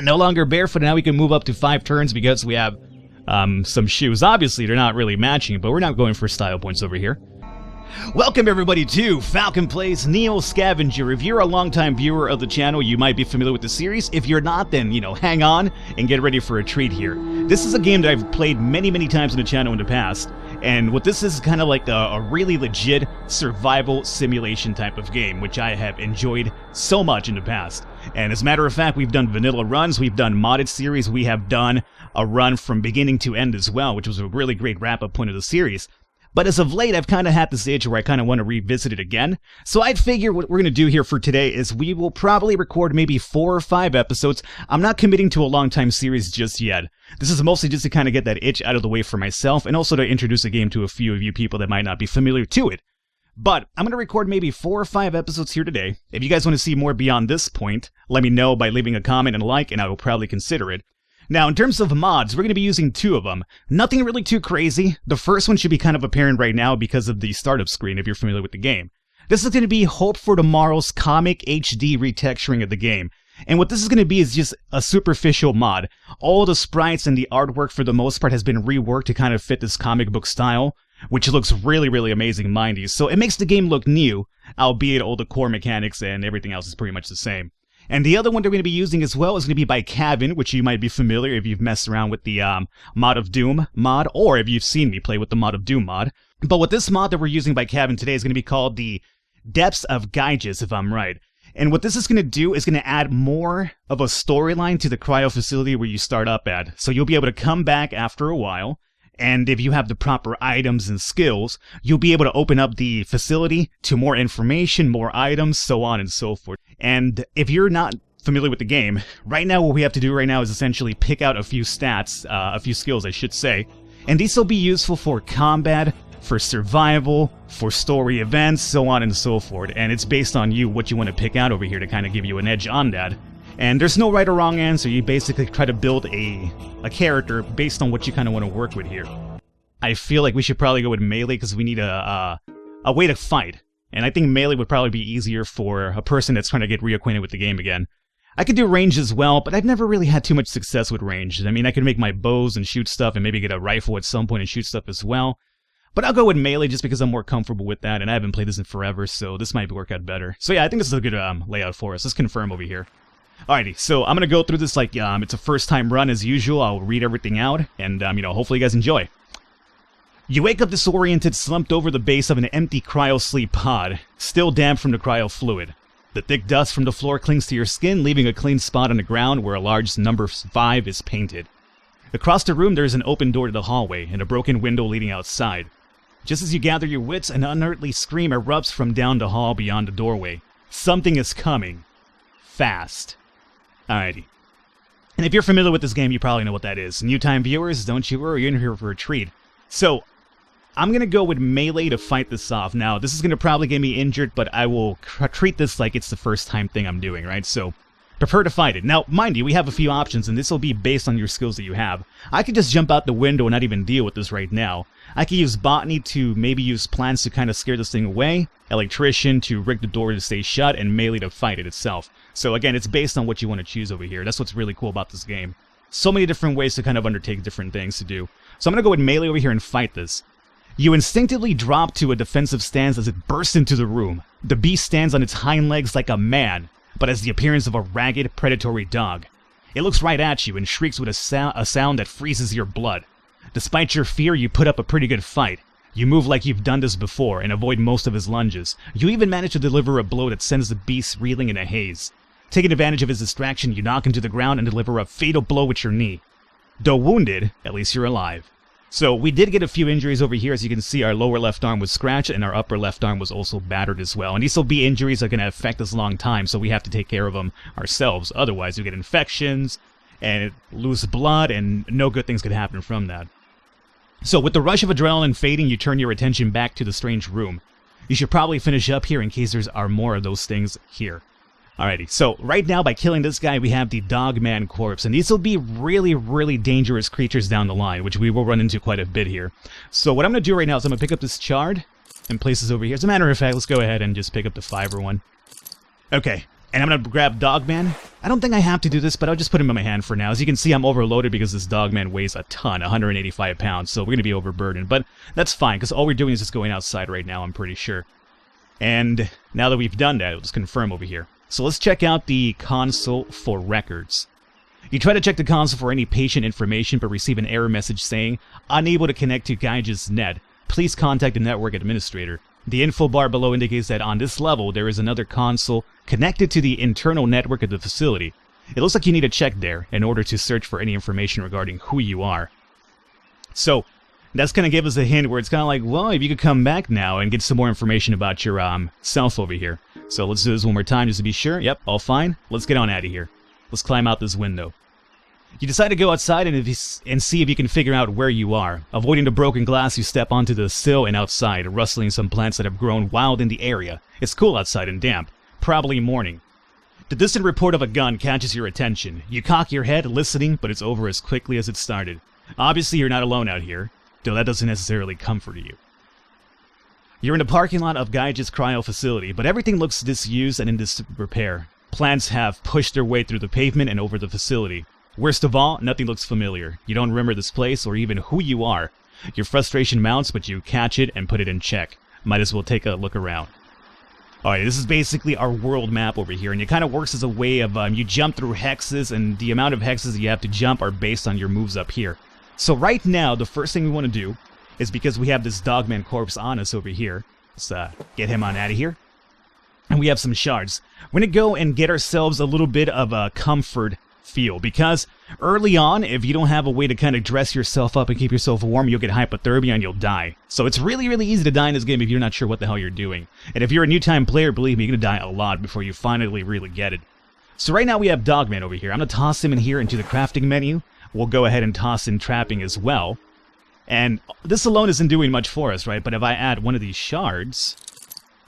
No longer barefoot, now we can move up to 5 turns because we have some shoes. Obviously, they're not really matching, but we're not going for style points over here. Welcome everybody to Falcon Plays NEO Scavenger. If you're a longtime viewer of the channel, you might be familiar with the series. If you're not, then, hang on and get ready for a treat here. This is a game that I've played many times on the channel in the past, and what this is kind of like a really legit survival simulation type of game, which I have enjoyed so much in the past. And as a matter of fact, we've done vanilla runs, we've done modded series, we have done a run from beginning to end as well, which was a really great wrap-up point of the series. But as of late, I've kind of had this itch where I kind of want to revisit it again. So I'd figure what we're going to do here for today is we will probably record maybe 4 or 5 episodes. I'm not committing to a long time series just yet. This is mostly just to kind of get that itch out of the way for myself and also to introduce a game to a few of you people that might not be familiar to it. But I'm going to record maybe 4 or 5 episodes here today. If you guys want to see more beyond this point, let me know by leaving a comment and a like, and I will probably consider it. Now, in terms of mods, we're going to be using 2 of them. Nothing really too crazy. The first one should be kind of apparent right now because of the startup screen if you're familiar with the game. This is going to be Hope for Tomorrow's comic HD retexturing of the game. And what this is going to be is just a superficial mod. All the sprites and the artwork for the most part has been reworked to kind of fit this comic book style, which looks really amazing, mind you. So it makes the game look new, albeit all the core mechanics and everything else is pretty much the same. And the other one that we're going to be using as well is going to be by Cabin, which you might be familiar if you've messed around with the Mod of Doom mod, or if you've seen me play with the Mod of Doom mod. But with this mod that we're using by Cabin today is going to be called the Depths of Gyges, if I'm right. And what this is going to do is going to add more of a storyline to the cryo facility where you start up at. So you'll be able to come back after a while, and if you have the proper items and skills, you'll be able to open up the facility to more information, more items, so on and so forth. And if you're not familiar with the game, right now what we have to do right now is essentially pick out a few stats, a few skills I should say, and these will be useful for combat, for survival, for story events, so on and so forth. And it's based on you, what you want to pick out over here to kind of give you an edge on that. And there's no right or wrong answer. You basically try to build a character based on what you kind of want to work with here. I feel like we should probably go with melee because we need a way to fight. And I think melee would probably be easier for a person that's trying to get reacquainted with the game again. I could do range as well, but I've never really had too much success with range. I mean, I could make my bows and shoot stuff and maybe get a rifle at some point and shoot stuff as well. But I'll go with melee just because I'm more comfortable with that, and I haven't played this in forever, so this might work out better. So yeah, I think this is a good layout for us. Let's confirm over here. Alrighty, so I'm going to go through this like it's a first time run as usual. I'll read everything out, and hopefully you guys enjoy. You wake up disoriented, slumped over the base of an empty cryo-sleep pod, still damp from the cryo fluid. The thick dust from the floor clings to your skin, leaving a clean spot on the ground where a large number 5 is painted. Across the room there is an open door to the hallway, and a broken window leading outside. Just as you gather your wits, an unearthly scream erupts from down the hall beyond the doorway. Something is coming. Fast. Alrighty. And if you're familiar with this game, you probably know what that is. New time viewers, don't you worry, you're in here for a treat. So, I'm going to go with melee to fight this off. Now, this is going to probably get me injured, but I will treat this like it's the first time thing I'm doing, right? So, prepare to fight it. Now, mind you, we have a few options, and this will be based on your skills that you have. I could just jump out the window and not even deal with this right now. I could use botany to maybe use plants to kind of scare this thing away, electrician to rig the door to stay shut, and melee to fight it itself. So again, it's based on what you want to choose over here. That's what's really cool about this game. So many different ways to kind of undertake different things to do. So I'm going to go with melee over here and fight this. You instinctively drop to a defensive stance as it bursts into the room. The beast stands on its hind legs like a man, but has the appearance of a ragged, predatory dog. It looks right at you and shrieks with a sound that freezes your blood. Despite your fear, you put up a pretty good fight. You move like you've done this before and avoid most of his lunges. You even manage to deliver a blow that sends the beast reeling in a haze. Taking advantage of his distraction, you knock him to the ground and deliver a fatal blow with your knee. Though wounded, at least you're alive. So we did get a few injuries over here. As you can see, our lower left arm was scratched and our upper left arm was also battered as well. And these will be injuries that are going to affect us a long time, so we have to take care of them ourselves. Otherwise, we get infections and lose blood, and no good things could happen from that. So with the rush of adrenaline fading, you turn your attention back to the strange room. You should probably finish up here in case there are more of those things here. Alrighty, so right now by killing this guy we have the Dogman corpse, and these will be really dangerous creatures down the line, which we will run into quite a bit here. So what I'm going to do right now is I'm going to pick up this chard and place this over here. As a matter of fact, let's go ahead and just pick up the fiber one. Okay, And I'm going to grab Dogman. I don't think I have to do this, but I'll just put him in my hand for now. As you can see, I'm overloaded because this Dogman weighs a ton, 185 pounds, so we're going to be overburdened. But that's fine, because all we're doing is just going outside right now, I'm pretty sure. And now that we've done that, let's confirm over here. So let's check out the console for records. You try to check the console for any patient information, but receive an error message saying, unable to connect to Gaige's net. Please contact the network administrator. The info bar below indicates that on this level, there is another console connected to the internal network of the facility. It looks like you need to check there in order to search for any information regarding who you are. So, that's going to give us a hint where it's kind of like, well, if you could come back now and get some more information about your self over here. So let's do this one more time just to be sure. Yep, all fine. Let's get on out of here. Let's climb out this window. You decide to go outside and see if you can figure out where you are. Avoiding the broken glass, you step onto the sill and outside, rustling some plants that have grown wild in the area. It's cool outside and damp. Probably morning. The distant report of a gun catches your attention. You cock your head, listening, but it's over as quickly as it started. Obviously, you're not alone out here, though that doesn't necessarily comfort you. You're in the parking lot of Gaige's cryo facility, but everything looks disused and in disrepair. Plants have pushed their way through the pavement and over the facility. Worst of all, nothing looks familiar. You don't remember this place or even who you are. Your frustration mounts, but you catch it and put it in check. Might as well take a look around. Alright, this is basically our world map over here, and it kind of works as a way of, you jump through hexes, and the amount of hexes you have to jump are based on your moves up here. So right now, the first thing we want to do is, because we have this Dogman corpse on us over here, let's get him on out of here. And we have some shards. We're going to go and get ourselves a little bit of a comfort feel, because early on, if you don't have a way to kind of dress yourself up and keep yourself warm, you'll get hypothermia and you'll die. So it's really easy to die in this game if you're not sure what the hell you're doing. And if you're a new time player, believe me, you're gonna die a lot before you finally really get it. So right now we have Dogman over here. I'm gonna toss him in here into the crafting menu. We'll go ahead and toss in trapping as well. And this alone isn't doing much for us, right? But if I add one of these shards,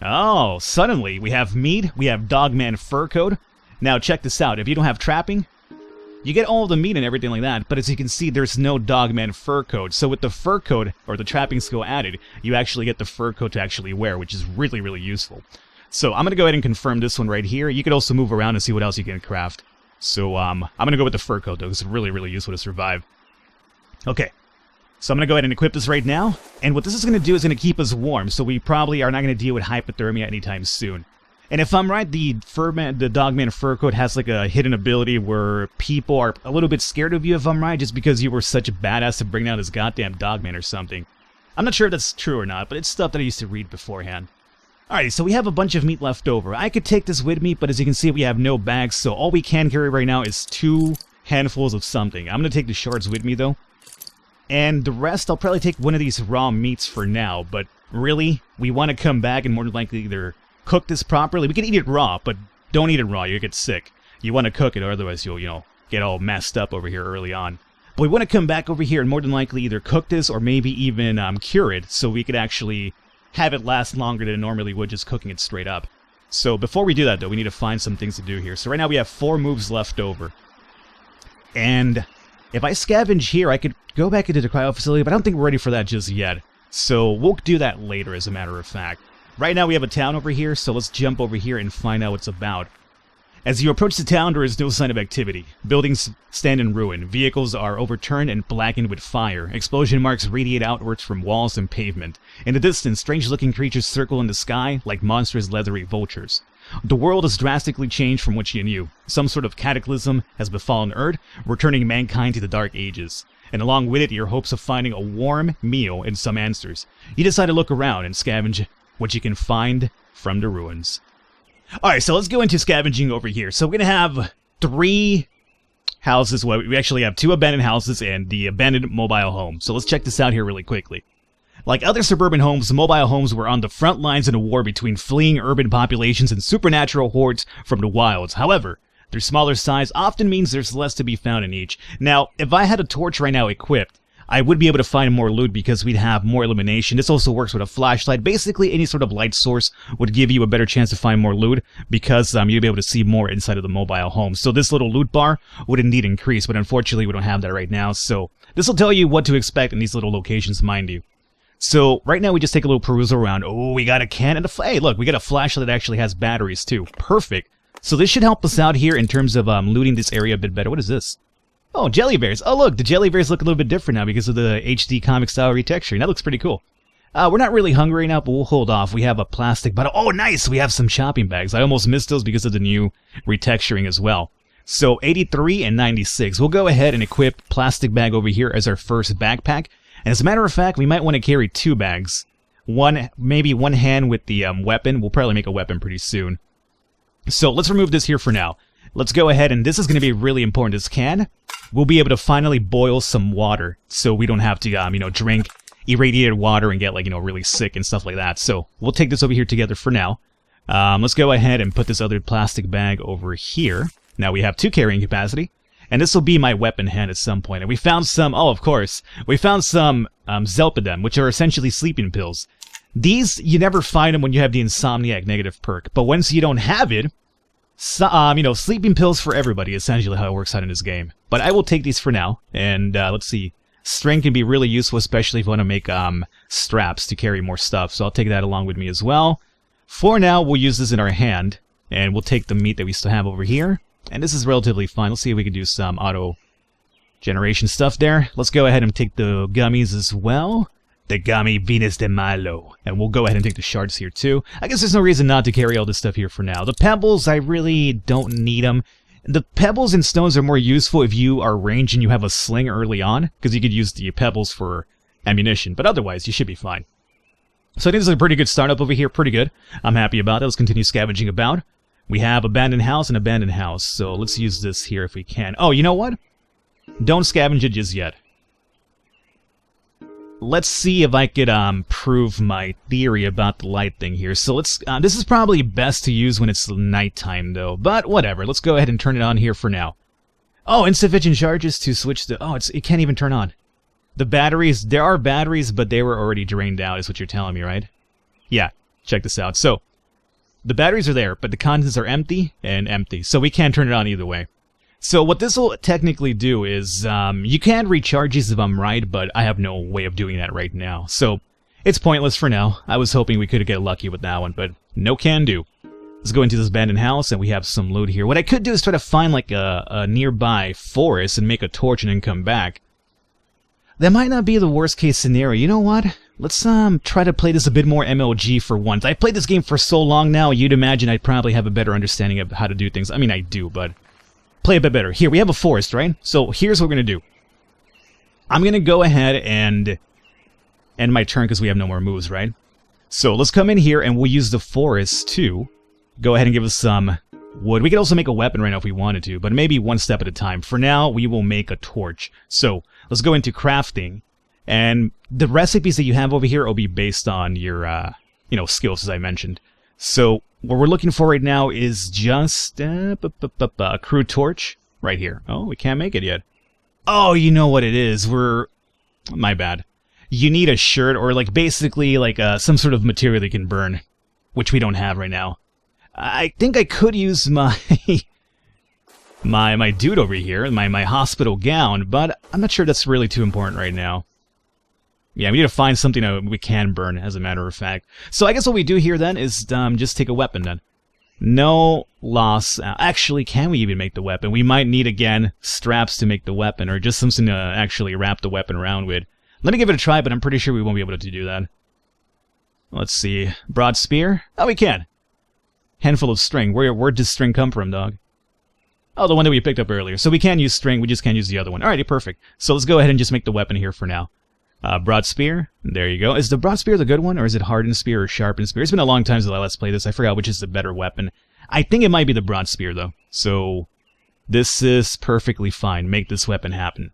oh, suddenly we have meat, we have Dogman fur coat. Now check this out, if you don't have trapping, you get all the meat and everything like that, but as you can see, there's no Dogman fur coat. So with the fur coat, or the trapping skill added, you actually get the fur coat to actually wear, which is really useful. So I'm going to go ahead and confirm this one right here. You could also move around and see what else you can craft. So I'm going to go with the fur coat, though, because it's really useful to survive. Okay, so I'm going to go ahead and equip this right now. And what this is going to do is going to keep us warm, so we probably are not going to deal with hypothermia anytime soon. And if I'm right, the Dogman fur coat has like a hidden ability where people are a little bit scared of you, if I'm right, just because you were such a badass to bring down this goddamn Dogman or something. I'm not sure if that's true or not, but it's stuff that I used to read beforehand. Alright, so we have a bunch of meat left over. I could take this with me, but as you can see, we have no bags, so all we can carry right now is 2 handfuls of something. I'm going to take the shards with me, though. And the rest, I'll probably take one of these raw meats for now, but really, we want to come back and more than likely either cook this properly. We can eat it raw, but don't eat it raw. You'll get sick. You want to cook it, or otherwise you'll, get all messed up over here early on. But we want to come back over here and more than likely either cook this or maybe even cure it, so we could actually have it last longer than it normally would just cooking it straight up. So before we do that, though, we need to find some things to do here. So right now we have 4 moves left over. And if I scavenge here, I could go back into the cryo facility, but I don't think we're ready for that just yet. So we'll do that later, as a matter of fact. Right now we have a town over here, so let's jump over here and find out what's about. As you approach the town, there is no sign of activity. Buildings stand in ruin. Vehicles are overturned and blackened with fire. Explosion marks radiate outwards from walls and pavement. In the distance, strange-looking creatures circle in the sky like monstrous leathery vultures. The world has drastically changed from what you knew. Some sort of cataclysm has befallen Earth, returning mankind to the Dark Ages. And along with it, your hopes of finding a warm meal and some answers. You decide to look around and scavenge what you can find from the ruins. Alright, so let's go into scavenging over here. So we're going to have 3 houses. Well, we actually have 2 abandoned houses and the abandoned mobile home. So let's check this out here really quickly. Like other suburban homes, mobile homes were on the front lines in a war between fleeing urban populations and supernatural hordes from the wilds. However, their smaller size often means there's less to be found in each. Now, if I had a torch right now equipped, I would be able to find more loot because we'd have more illumination. This also works with a flashlight. Basically, any sort of light source would give you a better chance to find more loot because you'd be able to see more inside of the mobile home. So this little loot bar would indeed increase, but unfortunately we don't have that right now. So this will tell you what to expect in these little locations, mind you. So right now we just take a little perusal around. Oh, we got a can and hey, look, we got a flashlight that actually has batteries too. Perfect. So this should help us out here in terms of looting this area a bit better. What is this? Oh, jelly bears. Oh, look, the jelly bears look a little bit different now because of the HD comic style retexturing. That looks pretty cool. We're not really hungry now, but we'll hold off. We have a plastic bottle. Oh, nice! We have some shopping bags. I almost missed those because of the new retexturing as well. So 83 and 96. We'll go ahead and equip plastic bag over here as our first backpack. And as a matter of fact, we might want to carry 2 bags. Maybe one hand with the weapon. We'll probably make a weapon pretty soon. So let's remove this here for now. Let's go ahead, and this is going to be really important. This can, we'll be able to finally boil some water so we don't have to, drink irradiated water and get, really sick and stuff like that. So we'll take this over here together for now. Let's go ahead and put this other plastic bag over here. Now we have 2 carrying capacity, and this will be my weapon hand at some point. And we found some, oh, of course, we found some Zelpidem, which are essentially sleeping pills. These, you never find them when you have the Insomniac negative perk, but once you don't have it, sleeping pills for everybody, essentially how it works out in this game. But I will take these for now, and let's see. String can be really useful, especially if you want to make straps to carry more stuff, so I'll take that along with me as well. For now, we'll use this in our hand, and we'll take the meat that we still have over here. And this is relatively fun. Let's see if we can do some auto generation stuff there. Let's go ahead and take the gummies as well. The gummy Venus de Milo. And we'll go ahead and take the shards here too. I guess there's no reason not to carry all this stuff here for now. The pebbles, I really don't need them. The pebbles and stones are more useful if you are ranged and you have a sling early on, because you could use the pebbles for ammunition. But otherwise, you should be fine. So I think this is a pretty good startup over here. Pretty good. I'm happy about it. Let's continue scavenging about. We have abandoned house and abandoned house, so let's use this here if we can. Oh, you know what? Don't scavenge it just yet. Let's see if I could prove my theory about the light thing here. So let's. This is probably best to use when it's nighttime, though. But whatever. Let's go ahead and turn it on here for now. Oh, insufficient charges to switch the. Oh, it can't even turn on. The batteries. There are batteries, but they were already drained out. Is what you're telling me, right? Yeah. Check this out. So. The batteries are there, but the contents are empty and empty, so we can't turn it on either way. So what this will technically do is, you can recharge these if I'm right, but I have no way of doing that right now. So it's pointless for now. I was hoping we could get lucky with that one, but no can do. Let's go into this abandoned house, and we have some loot here. What I could do is try to find like a nearby forest and make a torch and then come back. That might not be the worst case scenario. You know what? Let's try to play this a bit more MLG for once. I've played this game for so long now, you'd imagine I'd probably have a better understanding of how to do things. I mean, I do, but play a bit better. Here, we have a forest, right? So here's what we're going to do. I'm going to go ahead and end my turn because we have no more moves, right? So let's come in here and we'll use the forest to go ahead and give us some wood. We could also make a weapon right now if we wanted to, but maybe one step at a time. For now, we will make a torch. So let's go into crafting. And the recipes that you have over here will be based on your, skills, as I mentioned. So what we're looking for right now is just a crude torch right here. Oh, we can't make it yet. Oh, you know what it is. My bad. You need a shirt or basically some sort of material that can burn, which we don't have right now. I think I could use my my dude over here, my hospital gown, but I'm not sure that's really too important right now. Yeah, we need to find something that we can burn, as a matter of fact. So I guess what we do here then is just take a weapon then. No loss. Actually, can we even make the weapon? We might need, again, straps to make the weapon, or just something to actually wrap the weapon around with. Let me give it a try, but I'm pretty sure we won't be able to do that. Let's see. Broad spear? Oh, we can. Handful of string. Where'd this string come from, dog? Oh, the one that we picked up earlier. So we can use string, we just can't use the other one. Alrighty, perfect. So let's go ahead and just make the weapon here for now. Broad spear. There you go. Is the broad spear the good one, or is it hardened spear or sharpened spear? It's been a long time since I let's play this. I forgot which is the better weapon. I think it might be the broad spear, though. So this is perfectly fine. Make this weapon happen.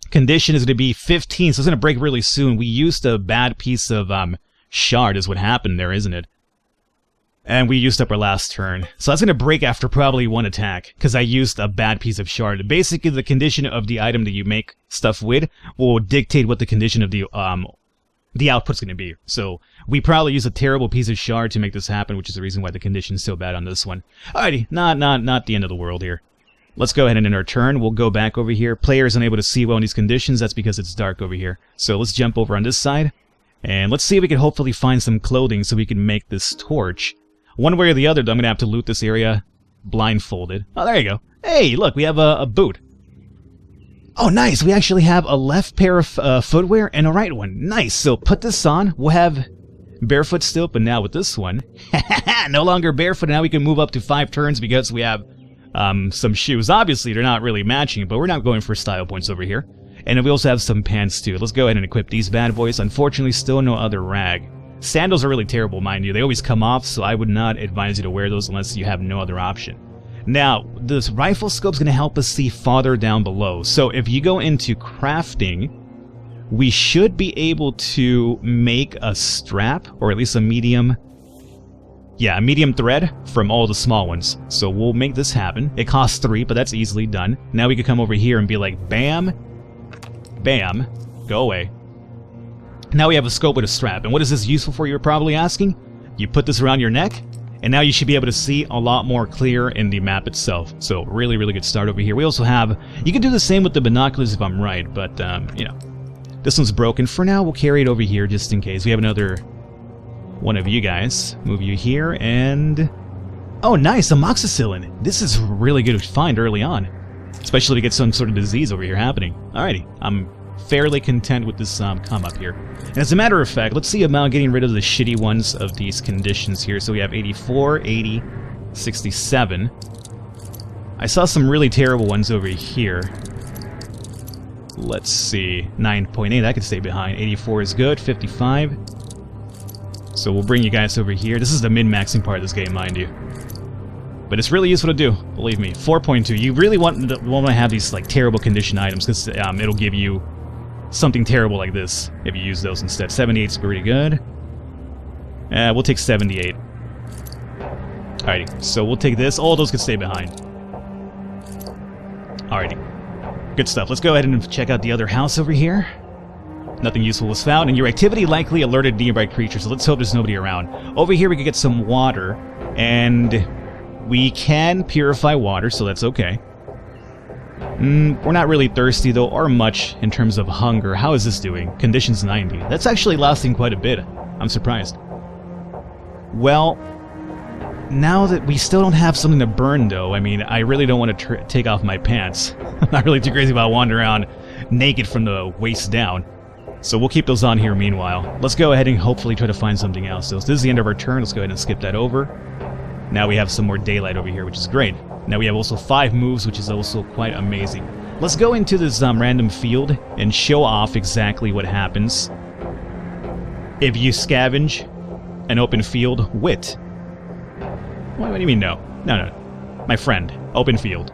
Condition is going to be 15, so it's going to break really soon. We used a bad piece of shard is what happened there, isn't it? And we used up our last turn. So that's going to break after probably one attack, because I used a bad piece of shard. Basically, the condition of the item that you make stuff with will dictate what the condition of the output's going to be. So we probably used a terrible piece of shard to make this happen, which is the reason why the condition's so bad on this one. Alrighty, not the end of the world here. Let's go ahead and end our turn. We'll go back over here. Player is unable to see well in these conditions. That's because it's dark over here. So let's jump over on this side. And let's see if we can hopefully find some clothing so we can make this torch. One way or the other, though, I'm going to have to loot this area blindfolded. Oh, there you go. Hey, look, we have a boot. Oh, nice. We actually have a left pair of footwear and a right one. Nice. So put this on. We'll have barefoot still, but now with this one, no longer barefoot. Now we can move up to 5 turns because we have some shoes. Obviously, they're not really matching, but we're not going for style points over here. And then we also have some pants too. Let's go ahead and equip these bad boys. Unfortunately, still no other rag. Sandals are really terrible, mind you. They always come off, so I would not advise you to wear those unless you have no other option. Now, this rifle scope's going to help us see farther down below. So if you go into crafting, we should be able to make a strap, or at least a medium... Yeah, a medium thread from all the small ones. So we'll make this happen. It costs 3, but that's easily done. Now we can come over here and be like, bam, bam, go away. Now we have a scope with a strap. And what is this useful for, you're probably asking? You put this around your neck, and now you should be able to see a lot more clear in the map itself. So really, really good start over here. We also have... You can do the same with the binoculars if I'm right, but, you know. This one's broken. For now, we'll carry it over here just in case. We have another one of you guys. Move you here, and... Oh, nice! Amoxicillin! This is really good to find early on. Especially to get some sort of disease over here happening. Alrighty. I'm fairly content with this come up here. And as a matter of fact, let's see about getting rid of the shitty ones of these conditions here. So we have 84, 80, 67. I saw some really terrible ones over here. Let's see. 9.8, that could stay behind. 84 is good. 55. So we'll bring you guys over here. This is the min-maxing part of this game, mind you. But it's really useful to do, believe me. 4.2. You really want to have these like terrible condition items because it'll give you something terrible like this if you use those instead. 78 is pretty good. We'll take 78. Alrighty, so we'll take this. All those can stay behind. Alrighty. Good stuff. Let's go ahead and check out the other house over here. Nothing useful was found, and your activity likely alerted nearby creatures, so let's hope there's nobody around. Over here we can get some water, and we can purify water, so that's okay. We're not really thirsty, though, or much in terms of hunger. How is this doing? Conditions 90. That's actually lasting quite a bit. I'm surprised. Well, now that we still don't have something to burn, though, I mean, I really don't want to take off my pants. I'm not really too crazy about wandering around naked from the waist down. So we'll keep those on here meanwhile. Let's go ahead and hopefully try to find something else. So this is the end of our turn. Let's go ahead and skip that over. Now we have some more daylight over here, which is great. Now we have also 5 moves, which is also quite amazing. Let's go into this random field and show off exactly what happens if you scavenge an open field with... What do you mean no? No. My friend, open field.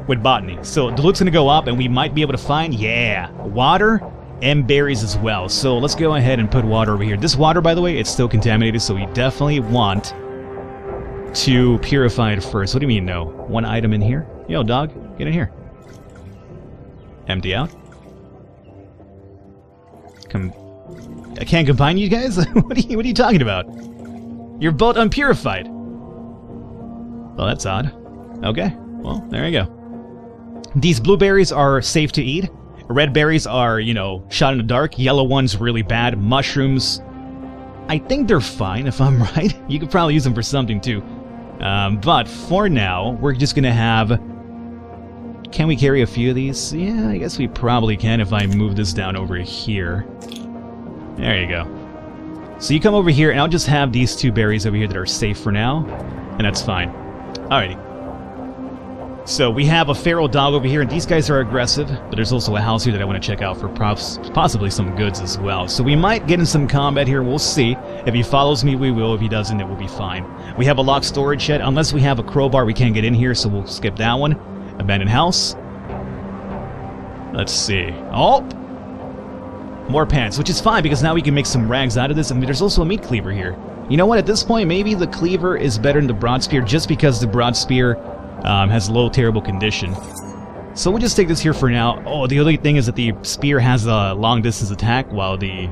With botany. So the loot's going to go up, and we might be able to find, yeah, water and berries as well. So let's go ahead and put water over here. This water, by the way, it's still contaminated, so we definitely want to purify it first. What do you mean no? 1 item in here? Yo, dog, get in here. Empty out. I can't combine you guys? What are you talking about? You're both unpurified. Well, that's odd. Okay, well, there you go. These blueberries are safe to eat. Red berries are, you know, shot in the dark. Yellow ones really bad. Mushrooms, I think they're fine if I'm right. You could probably use them for something too. But for now, we're just gonna have... Can we carry a few of these? Yeah, I guess we probably can if I move this down over here. There you go. So you come over here, and I'll just have these 2 berries over here that are safe for now, and that's fine. Alrighty. So we have a feral dog over here, and these guys are aggressive, but there's also a house here that I want to check out for possibly some goods as well. So we might get in some combat here, we'll see. If he follows me, we will. If he doesn't, it will be fine. We have a locked storage shed. Unless we have a crowbar, we can't get in here, so we'll skip that one. Abandoned house. Let's see. Oh! More pants, which is fine, because now we can make some rags out of this, and there's also a meat cleaver here. You know what, at this point, maybe the cleaver is better than the broad spear, just because the broad spear has low terrible condition. So we'll just take this here for now. Oh, the only thing is that the spear has a long distance attack, while the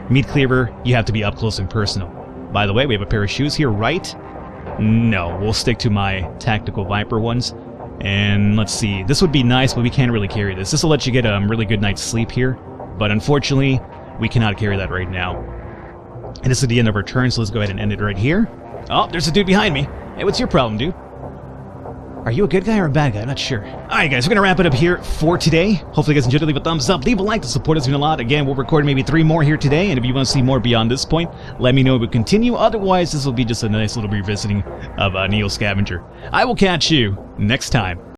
meat cleaver, you have to be up close and personal. By the way, we have a pair of shoes here, right? No, we'll stick to my tactical Viper ones. And let's see, this would be nice, but we can't really carry this. This will let you get a really good night's sleep here, but unfortunately, we cannot carry that right now. And this is the end of our turn, so let's go ahead and end it right here. Oh, there's a dude behind me. Hey, what's your problem, dude? Are you a good guy or a bad guy? I'm not sure. Alright guys, we're gonna wrap it up here for today. Hopefully you guys enjoyed it. Leave a thumbs up, leave a like to support us a lot. Again, we'll record maybe 3 more here today, and if you want to see more beyond this point, let me know if we continue. Otherwise, this will be just a nice little revisiting of NEO Scavenger. I will catch you next time.